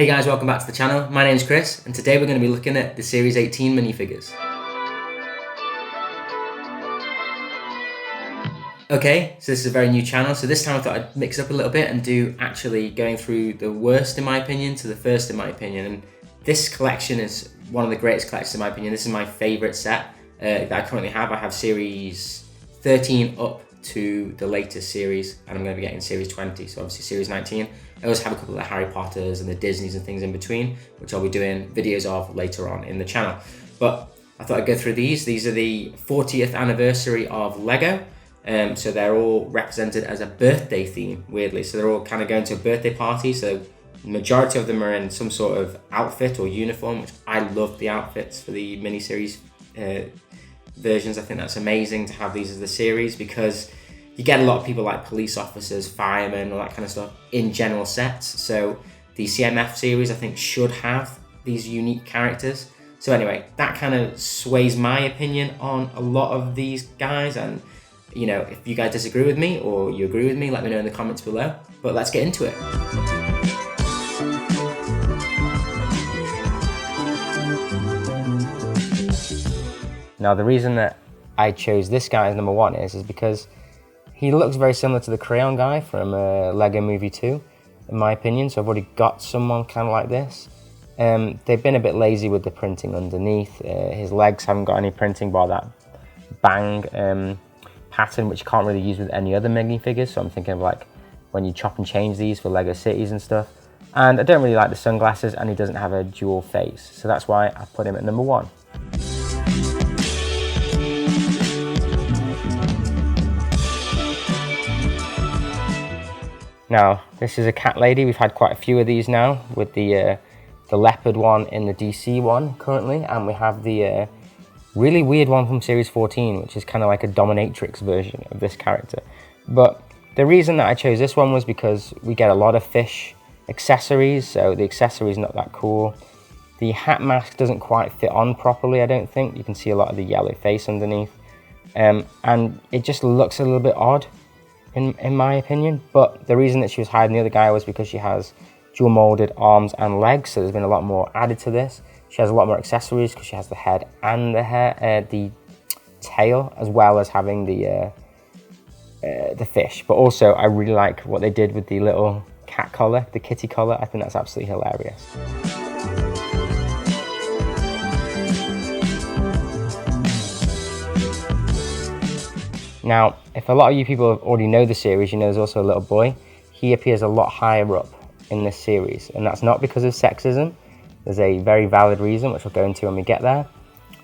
Hey guys, welcome back to the channel. My name's Chris, and today we're going to be looking at the Series 18 minifigures. Okay, so this is a very new channel, so this time I thought I'd mix up a little bit and do actually going through the worst in my opinion to the first in my opinion. And this collection is one of the greatest collections in my opinion. This is my favourite set that I currently have. I have Series 13 up to the latest series, and I'm going to be getting Series 20, so obviously Series 19. I also have a couple of the Harry Potters and the Disneys and things in between, which I'll be doing videos of later on in the channel. But I thought I'd go through these. These are the 40th anniversary of LEGO. So they're all represented as a birthday theme, weirdly. So they're all kind of going to a birthday party. So the majority of them are in some sort of outfit or uniform, which I love the outfits for the miniseries versions. I think that's amazing to have these as the series, because you get a lot of people like police officers, firemen, all that kind of stuff in general sets. So the CMF series, I think, should have these unique characters. So anyway, that kind of sways my opinion on a lot of these guys. And you know, if you guys disagree with me or you agree with me, let me know in the comments below. But let's get into it. Now, the reason that I chose this guy as number one is because he looks very similar to the crayon guy from LEGO Movie 2, in my opinion. So I've already got someone kind of like this. They've been a bit lazy with the printing underneath. His legs haven't got any printing bar that bang pattern, which you can't really use with any other minifigures. So I'm thinking of like when you chop and change these for LEGO Cities and stuff. And I don't really like the sunglasses, and he doesn't have a dual face. So that's why I put him at number one. Now, this is a cat lady. We've had quite a few of these now, with the leopard one in the DC one currently, and we have the really weird one from Series 14, which is kind of like a dominatrix version of this character. But the reason that I chose this one was because we get a lot of fish accessories, so the accessory is not that cool. The hat mask doesn't quite fit on properly, I don't think. You can see a lot of the yellow face underneath. And it just looks a little bit odd, in my opinion. But the reason that she was higher than the other guy was because she has dual molded arms and legs, so there's been a lot more added to this. She has a lot more accessories because she has the head and the hair, the tail, as well as having the fish. But also, I really like what they did with the little cat collar, the kitty collar. I think that's absolutely hilarious. Now, if a lot of you people already know the series, you know there's also a little boy. He appears a lot higher up in this series, and that's not because of sexism. There's a very valid reason, which we'll go into when we get there.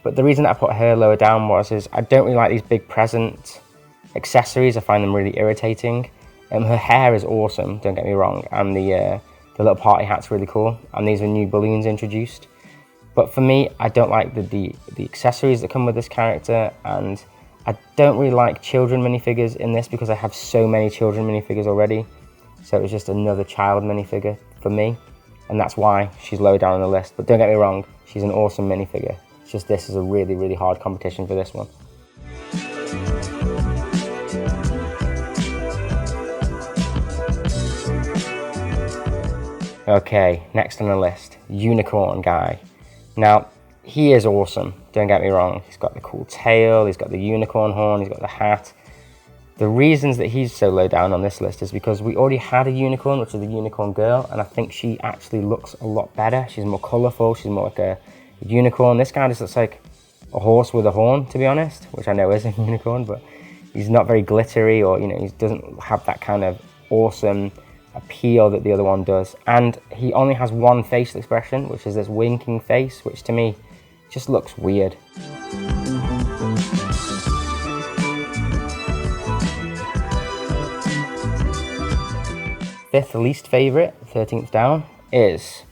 But the reason that I put her lower down is I don't really like these big present accessories. I find them really irritating. Her hair is awesome, don't get me wrong, and the little party hat's really cool. And these were new balloons introduced. But for me, I don't like the accessories that come with this character, and I don't really like children minifigures in this because I have so many children minifigures already. So it was just another child minifigure for me, and that's why she's low down on the list. But don't get me wrong, she's an awesome minifigure. It's just this is a really, really hard competition for this one. Okay, next on the list, Unicorn guy. Now, he is awesome, don't get me wrong. He's got the cool tail, he's got the unicorn horn, he's got the hat. The reasons that he's so low down on this list is because we already had a unicorn, which is the unicorn girl, and I think she actually looks a lot better. She's more colourful, she's more like a unicorn. This guy just looks like a horse with a horn, to be honest, which I know is a unicorn, but he's not very glittery, or, you know, he doesn't have that kind of awesome appeal that the other one does. And he only has one facial expression, which is this winking face, which to me just looks weird. Fifth least favourite, 13th down, is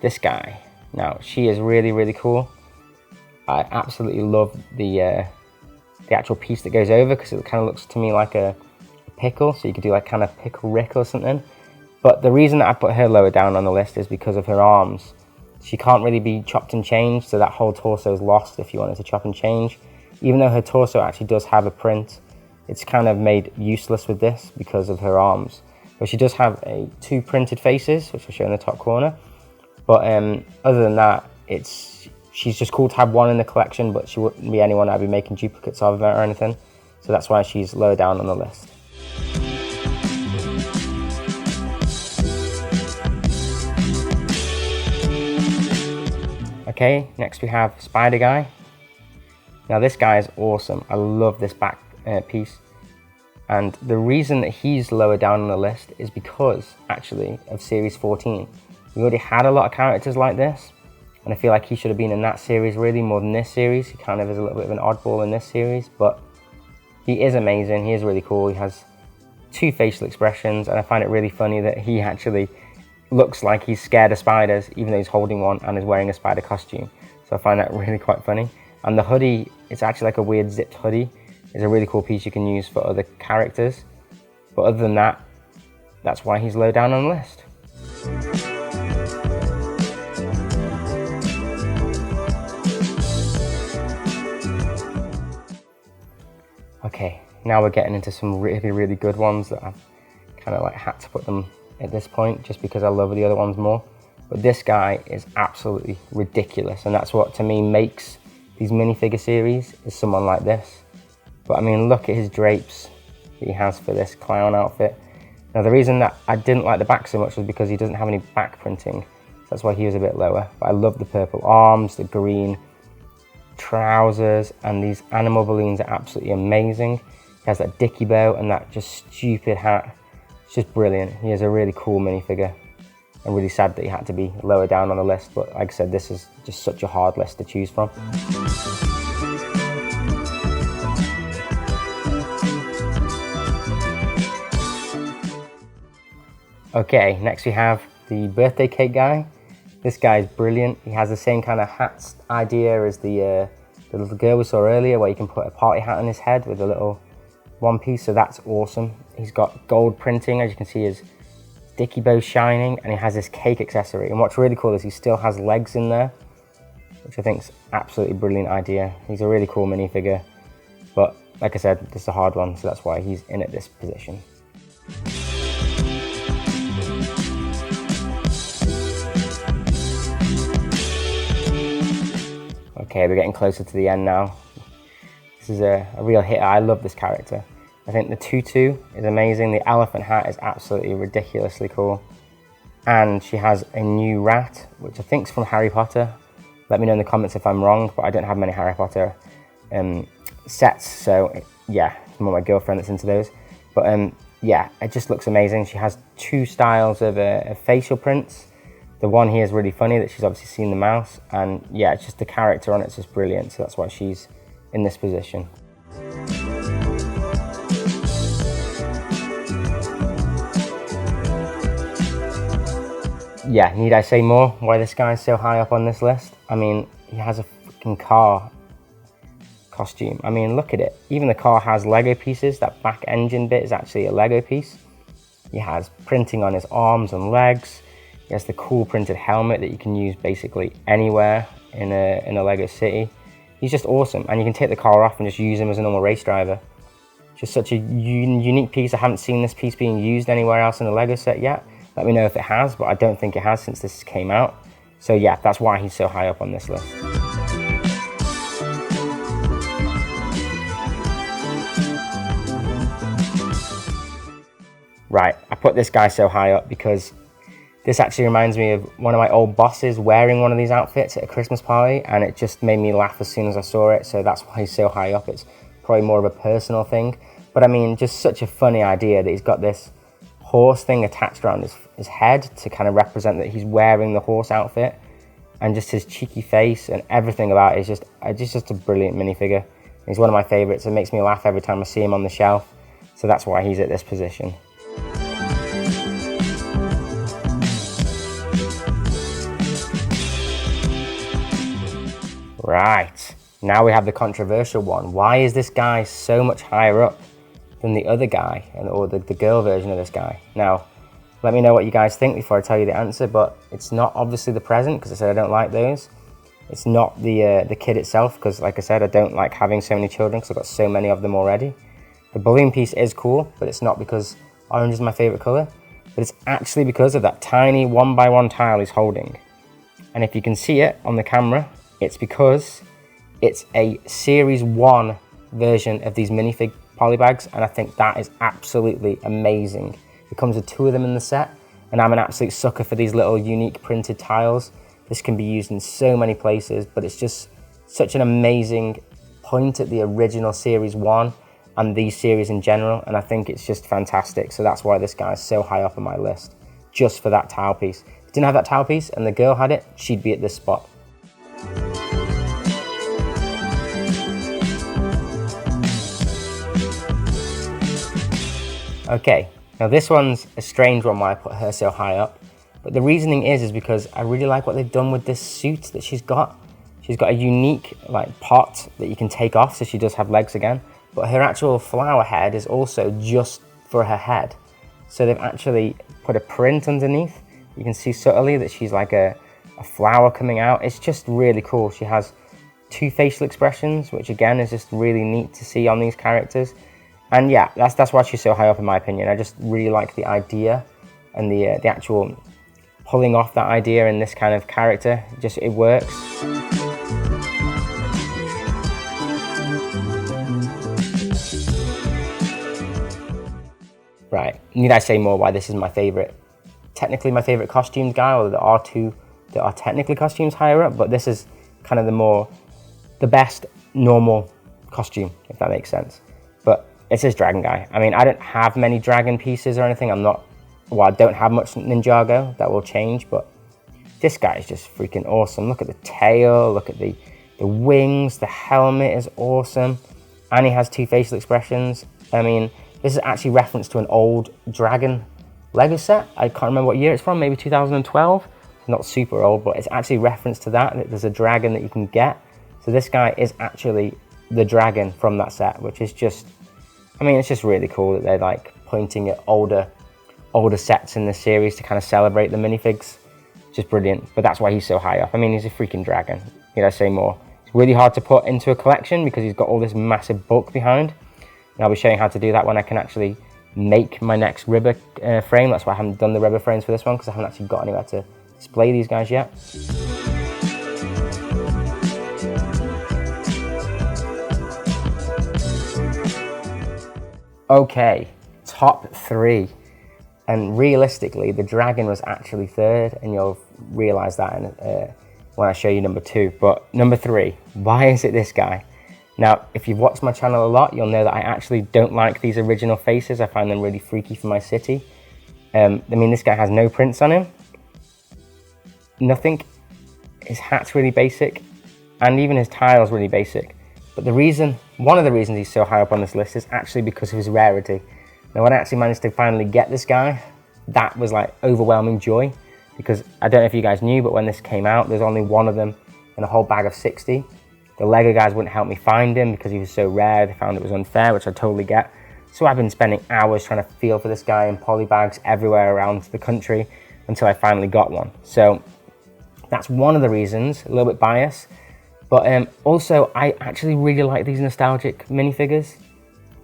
this guy. Now, she is really, really cool. I absolutely love the actual piece that goes over, because it kind of looks to me like a pickle, so you could do like kind of pickle Rick or something. But the reason that I put her lower down on the list is because of her arms. She can't really be chopped and changed, so that whole torso is lost if you wanted to chop and change. Even though her torso actually does have a print, it's kind of made useless with this because of her arms. But she does have two printed faces, which I'll show in the top corner. But other than that, she's just cool to have one in the collection, but she wouldn't be anyone I'd be making duplicates of or anything. So that's why she's lower down on the list. Okay, next we have Spider Guy. Now this guy is awesome. I love this back piece. And the reason that he's lower down on the list is because, actually, of Series 14. We already had a lot of characters like this, and I feel like he should have been in that series really more than this series. He kind of is a little bit of an oddball in this series, but he is amazing. He is really cool. He has 2 facial expressions, and I find it really funny that he actually looks like he's scared of spiders, even though he's holding one and is wearing a spider costume. So I find that really quite funny. And the hoodie, it's actually like a weird zipped hoodie. It's a really cool piece you can use for other characters. But other than that, that's why he's low down on the list. Okay, now we're getting into some really, really good ones that I've kind of like had to put them at this point just because I love the other ones more. But this guy is absolutely ridiculous, and that's what to me makes these minifigure series, is someone like this. But I mean, look at his drapes that he has for this clown outfit. Now the reason that I didn't like the back so much was because he doesn't have any back printing. So that's why he was a bit lower. But I love the purple arms, the green trousers, and these animal balloons are absolutely amazing. He has that dicky bow and that just stupid hat. It's just brilliant. He is a really cool minifigure. I'm really sad that he had to be lower down on the list, but like I said, this is just such a hard list to choose from. Okay, next we have the birthday cake guy. This guy is brilliant. He has the same kind of hat idea as the little girl we saw earlier, where you can put a party hat on his head with a little one piece, so that's awesome. He's got gold printing, as you can see his dicky bow shining, and he has this cake accessory. And what's really cool is he still has legs in there, which I think is absolutely brilliant idea. He's a really cool minifigure, but like I said, this is a hard one, so that's why he's in at this position. Okay, we're getting closer to the end now. This is a real hitter. I love this character. I think the tutu is amazing. The elephant hat is absolutely ridiculously cool. And she has a new rat, which I think is from Harry Potter. Let me know in the comments if I'm wrong, but I don't have many Harry Potter sets. So yeah, it's more my girlfriend that's into those. But yeah, it just looks amazing. She has 2 styles of facial prints. The one here is really funny that she's obviously seen the mouse. And yeah, it's just the character on it's just brilliant. So that's why she's in this position. Yeah, need I say more why this guy's so high up on this list? I mean, he has a freaking car costume. I mean, look at it. Even the car has Lego pieces. That back engine bit is actually a Lego piece. He has printing on his arms and legs. He has the cool printed helmet that you can use basically anywhere in a Lego city. He's just awesome, and you can take the car off and just use him as a normal race driver. Just such a unique piece. I haven't seen this piece being used anywhere else in the Lego set yet. Let me know if it has, but I don't think it has since this came out. So yeah, that's why he's so high up on this list. Right, I put this guy so high up because this actually reminds me of one of my old bosses wearing one of these outfits at a Christmas party, and it just made me laugh as soon as I saw it, so that's why he's so high up. It's probably more of a personal thing, but I mean, just such a funny idea that he's got this horse thing attached around his head to kind of represent that he's wearing the horse outfit, and just his cheeky face and everything about it is just a brilliant minifigure. He's one of my favorites. It makes me laugh every time I see him on the shelf, so that's why he's at this position. Right, now we have the controversial one. Why is this guy so much higher up than the other guy, or the girl version of this guy? Now, let me know what you guys think before I tell you the answer, but it's not obviously the present, because I said I don't like those. It's not the kid itself, because like I said, I don't like having so many children, because I've got so many of them already. The balloon piece is cool, but it's not because orange is my favorite color, but it's actually because of that tiny 1x1 tile he's holding. And if you can see it on the camera, it's because it's a Series 1 version of these minifig polybags, and I think that is absolutely amazing. It comes with 2 of them in the set, and I'm an absolute sucker for these little unique printed tiles. This can be used in so many places, but it's just such an amazing point at the original Series 1 and these series in general, and I think it's just fantastic. So that's why this guy's so high up on my list, just for that tile piece. If I didn't have that tile piece and the girl had it, she'd be at this spot. Okay, now this one's a strange one why I put her so high up, but the reasoning is because I really like what they've done with this suit that she's got. She's got a unique like pot that you can take off, so she does have legs again, but her actual flower head is also just for her head. So they've actually put a print underneath. You can see subtly that she's like a flower coming out. It's just really cool. She has 2 facial expressions, which again is just really neat to see on these characters. And yeah, that's why she's so high up in my opinion. I just really like the idea and the actual pulling off that idea in this kind of character. Just, it works. Right, need I say more why this is my favorite, technically my favorite costumes guy, or there are 2 that are technically costumes higher up, but this is kind of the best normal costume, if that makes sense. But it's this dragon guy. I mean, I don't have many dragon pieces or anything. I don't have much Ninjago. That will change, but this guy is just freaking awesome. Look at the tail, look at the wings, the helmet is awesome. And he has 2 facial expressions. I mean, this is actually reference to an old dragon Lego set. I can't remember what year it's from, maybe 2012. It's not super old, but it's actually reference to that there's a dragon that you can get. So this guy is actually the dragon from that set, which is just, I mean, it's just really cool that they're like pointing at older sets in the series to kind of celebrate the minifigs. Just brilliant. But that's why he's so high up. I mean, he's a freaking dragon. Need I say more? It's really hard to put into a collection because he's got all this massive bulk behind. And I'll be showing how to do that when I can actually make my next rubber frame. That's why I haven't done the rubber frames for this one, because I haven't actually got anywhere to display these guys yet. Okay, top 3. And realistically, the dragon was actually 3rd, and you'll realize that when I show you number 2. But number 3, why is it this guy? Now, if you've watched my channel a lot, you'll know that I actually don't like these original faces. I find them really freaky for my city. I mean, this guy has no prints on him. Nothing. His hat's really basic, and even his tile's really basic. But one of the reasons he's so high up on this list is actually because of his rarity. Now, when I actually managed to finally get this guy, that was like overwhelming joy, because I don't know if you guys knew, but when this came out, there's only 1 of them in a whole bag of 60. The LEGO guys wouldn't help me find him because he was so rare. They found it was unfair, which I totally get. So I've been spending hours trying to feel for this guy in polybags everywhere around the country until I finally got one. So that's one of the reasons, a little bit biased. But also, I actually really like these nostalgic minifigures.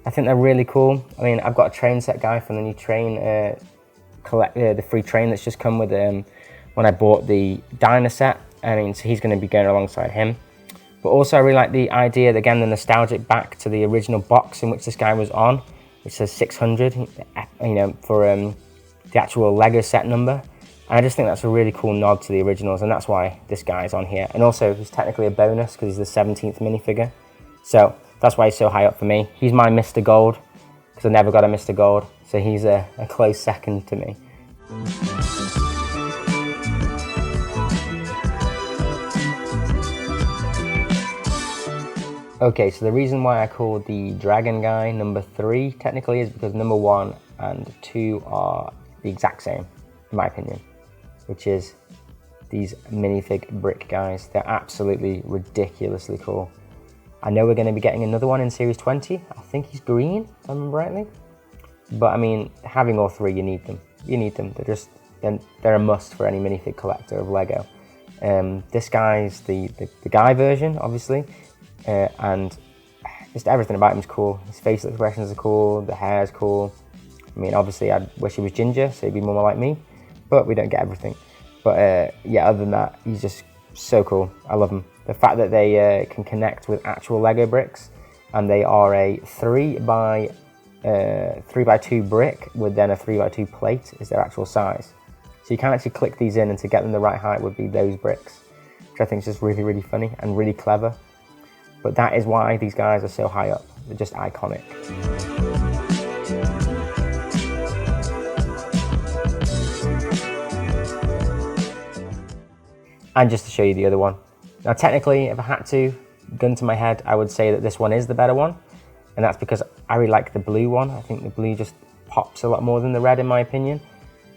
I think they're really cool. I mean, I've got a train set guy from the new train, the free train that's just come with when I bought the diner set. I mean, so he's going to be going alongside him. But also I really like the idea, that, again, the nostalgic back to the original box in which this guy was on, which says 600, you know, for the actual Lego set number. And I just think that's a really cool nod to the originals, and that's why this guy's on here. And also, he's technically a bonus because he's the 17th minifigure. So that's why he's so high up for me. He's my Mr. Gold, because I never got a Mr. Gold. So he's a close second to me. Okay, so the reason why I called the dragon guy number 3 technically is because number 1 and 2 are the exact same, in my opinion, which is these minifig brick guys. They're absolutely ridiculously cool. I know we're going to be getting another one in Series 20. I think he's green, if I remember rightly. But I mean, having all 3, you need them. You need them. They're a must for any minifig collector of Lego. This guy's the guy version, obviously. And just everything about him is cool. His facial expressions are cool, the hair is cool. I mean, obviously I wish he was ginger, so he'd be more like me, but we don't get everything. But yeah, other than that, he's just so cool. I love him. The fact that they can connect with actual Lego bricks, and they are a 3x2 brick with then a 3x2 plate is their actual size. So you can actually click these in, and to get them the right height would be those bricks, which I think is just really, really funny and really clever. But that is why these guys are so high up. They're just iconic. And just to show you the other one. Now technically, if I had to, gun to my head, I would say that this one is the better one. And that's because I really like the blue one. I think the blue just pops a lot more than the red in my opinion.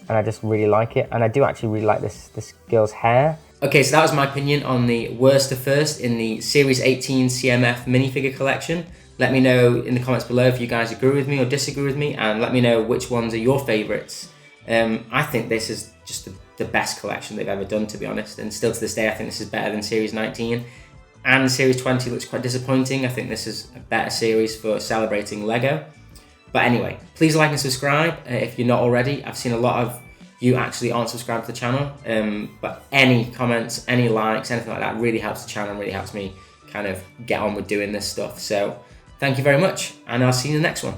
And I just really like it. And I do actually really like this girl's hair. Okay, so that was my opinion on the worst to first in the Series 18 CMF minifigure collection. Let me know in the comments below if you guys agree with me or disagree with me, and let me know which ones are your favourites. I think this is just the best collection they've ever done, to be honest, and still to this day I think this is better than Series 19. And Series 20 looks quite disappointing. I think this is a better series for celebrating Lego. But anyway, please like and subscribe if you're not already. I've seen a lot of you actually aren't subscribed to the channel, but any comments, any likes, anything like that really helps the channel and really helps me kind of get on with doing this stuff. So thank you very much, and I'll see you in the next one.